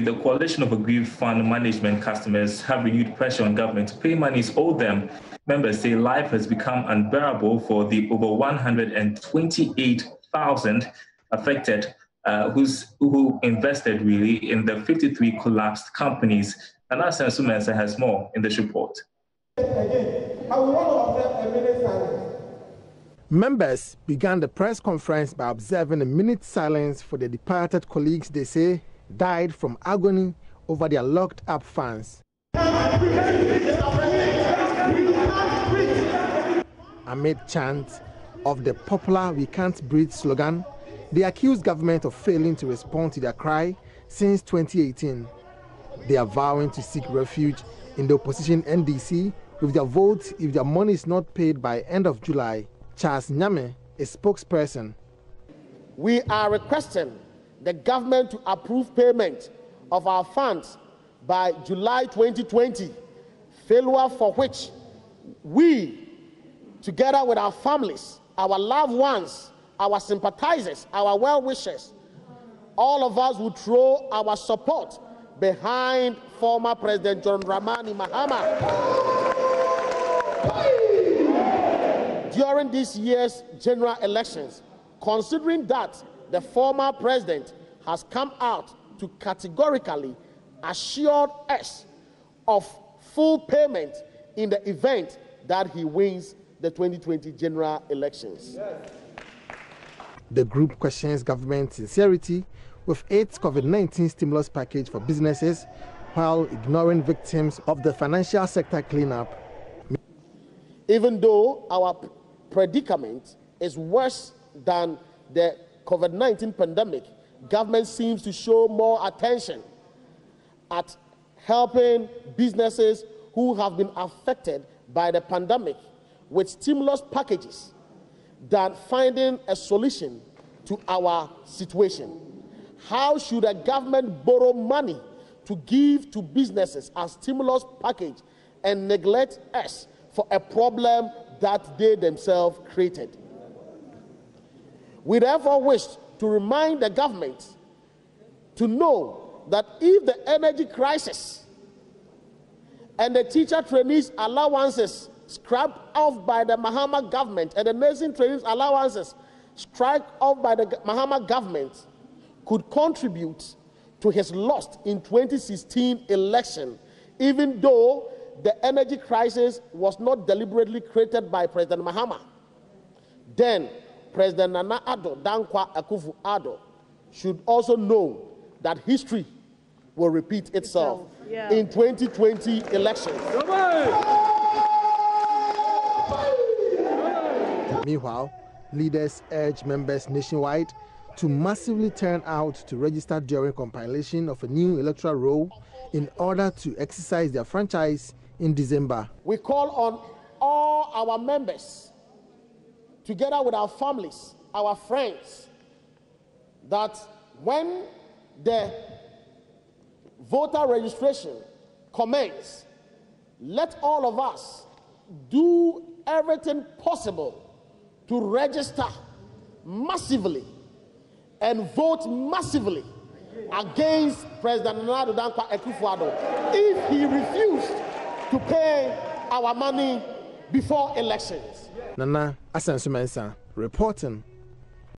The coalition of aggrieved fund management customers have renewed pressure on government to pay monies owed them. Members say life has become unbearable for the over 128,000 affected who invested really in the 53 collapsed companies. And Asen Sumensa has more in this report. Members began the press conference by observing a minute silence for the departed colleagues they say died from agony over their locked-up funds. Amid chants of the popular "We Can't Breathe" slogan, they accused government of failing to respond to their cry since 2018. They are vowing to seek refuge in the opposition NDC with their votes if their money is not paid by end of July. Charles Nyame, a spokesperson. We are requesting the government to approve payment of our funds by July 2020, failure for which we, together with our families, our loved ones, our sympathizers, our well-wishers, all of us would throw our support behind former President John Dramani Mahama. During this year's general elections, considering that the former president has come out to categorically assure us of full payment in the event that he wins the 2020 general elections. The group questions government sincerity with its COVID-19 stimulus package for businesses while ignoring victims of the financial sector cleanup. Even though our predicament is worse than the COVID-19 pandemic, government seems to show more attention at helping businesses who have been affected by the pandemic with stimulus packages than finding a solution to our situation. How should a government borrow money to give to businesses as stimulus package and neglect us for a problem that they themselves created? We therefore wish to remind the government to know that if the energy crisis and the teacher trainees allowances scrapped off by the Mahama government and the nursing trainees allowances scrapped off by the Mahama government could contribute to his loss in 2016 election, even though the energy crisis was not deliberately created by President Mahama, then President Nana Addo Dankwa Akufo-Addo should also know that history will repeat itself in 2020 elections. Meanwhile, leaders urge members nationwide to massively turn out to register during compilation of a new electoral roll in order to exercise their franchise in December. We call on all our members, together with our families, our friends, that when the voter registration commences, let all of us do everything possible to register massively and vote massively against President Nana Addo Dankwa Akufo-Addo if he refused to pay our money before elections. Nana Asen Sumensa reporting